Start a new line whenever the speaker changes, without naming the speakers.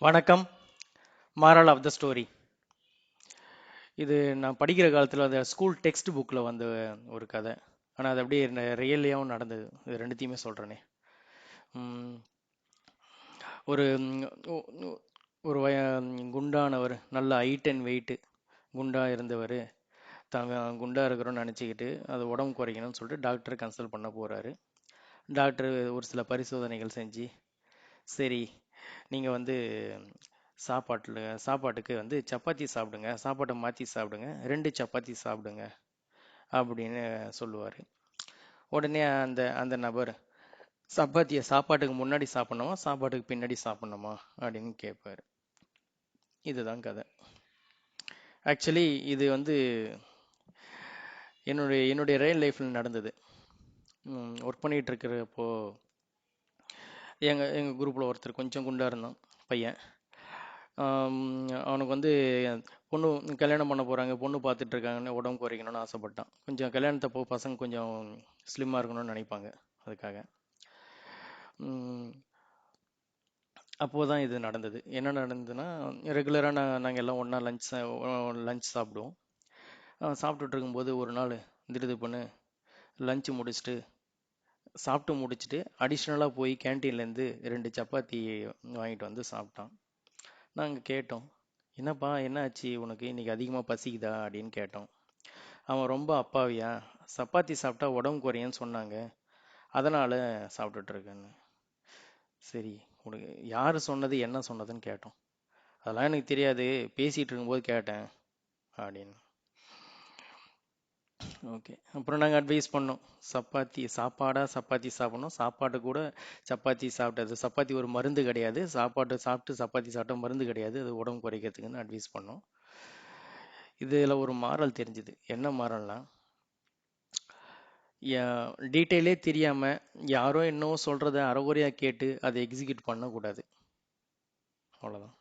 வணக்கம். Moral of the story. இது நான் படிக்கிற காலத்தில் அந்த ஸ்கூல் டெக்ஸ்ட் புக்கில் வந்த ஒரு கதை. ஆனால் அது அப்படியே ரியல்லையாகவும் நடந்தது. இது ரெண்டுத்தையுமே சொல்கிறேனே. ஒரு ம், ஒ- ஒ- ஒரு குண்டானவர், நல்ல ஹைட் அண்ட் வெயிட்டு, குண்டா இருந்தவர் தாங்க குண்டா இருக்கிறோன்னு நினச்சிக்கிட்டு அது உடம்பு குறைக்கணும்னு சொல்லிட்டு டாக்டரை கன்சல்ட் பண்ண போகிறாரு. டாக்டர் ஒரு சில பரிசோதனைகள் செஞ்சு, சரி நீங்கள் வந்து சாப்பாட்டுக்கு வந்து சப்பாத்தி சாப்பிடுங்க, சாப்பாட்டை மாற்றி சாப்பிடுங்க, 2 சப்பாத்தி சாப்பிடுங்க அப்படின்னு சொல்லுவார். உடனே அந்த அந்த நபர் சப்பாத்தியை சாப்பாட்டுக்கு முன்னாடி சாப்பிட்ணுமா சாப்பாட்டுக்கு பின்னாடி சாப்பிட்ணுமா அப்படின்னு கேட்பார். இதுதான் கதை. ஆக்சுவலி இது வந்து என்னுடைய ரியல் லைஃப்பில் நடந்தது. ஒர்க் பண்ணிகிட்டு இருக்கிறப்போ எங்கள் குரூப்பில் ஒருத்தர் கொஞ்சம் குண்டாக இருந்தான் பையன். அவனுக்கு வந்து பொண்ணு கல்யாணம் பண்ண போகிறாங்க, பொண்ணு பார்த்துட்டு இருக்காங்கன்னு உடம்பு குறைக்கணும்னு ஆசைப்பட்டான். கொஞ்சம் கல்யாணத்தப்போ பசங்க கொஞ்சம் ஸ்லிம்மாக இருக்கணும்னு நினைப்பாங்க. அதுக்காக அப்போது தான் இது நடந்தது. என்ன நடந்ததுன்னா, ரெகுலராக நாங்கள் எல்லாம் ஒன்றா லஞ்ச் சாப்பிடுவோம். சாப்பிட்டுட்டு இருக்கும்போது ஒரு நாள் திடுதிப்புன்னு லஞ்சு முடிச்சுட்டு சாப்பிட்டு முடிச்சுட்டு அடிஷ்னலாக போய் கேன்டீன்லேருந்து 2 சப்பாத்தி வாங்கிட்டு வந்து சாப்பிட்டான். நாங்கள் கேட்டோம், என்னப்பா என்ன ஆச்சு உனக்கு, இன்னைக்கு அதிகமாக பசிக்குதா அப்படின்னு கேட்டோம். அவன் ரொம்ப அப்பாவியா, சப்பாத்தி சாப்பிட்டா உடம்பு குறையும்னு சொன்னாங்க, அதனால் சாப்பிட்டுட்டு இருக்கேன்னு. சரி, உனக்கு யார் சொன்னது என்ன சொன்னதுன்னு கேட்டோம். அதெல்லாம் எனக்கு தெரியாது, பேசிகிட்டு இருக்கும்போது கேட்டேன் அப்படின்னு. ஓகே, அப்புறம் நாங்கள் அட்வைஸ் பண்ணோம், சப்பாத்தி சாப்பிடணும், சாப்பாடு கூட சப்பாத்தி சாப்பிட்டது, சப்பாத்தி ஒரு மருந்து கிடையாது, சாப்பிட்டு சப்பாத்தி சாப்பிட்டா மருந்து கிடையாது, அது உடம்பு குறைக்கிறதுக்குன்னு அட்வைஸ் பண்ணோம். இதில் ஒரு மாரல் தெரிஞ்சுது. என்ன மாரல்னா, டீட்டெயிலே தெரியாமல் யாரோ என்னவோ சொல்கிறத அறகுறையாக கேட்டு அதை எக்ஸிக்யூட் பண்ணக்கூடாது. அவ்வளோதான்.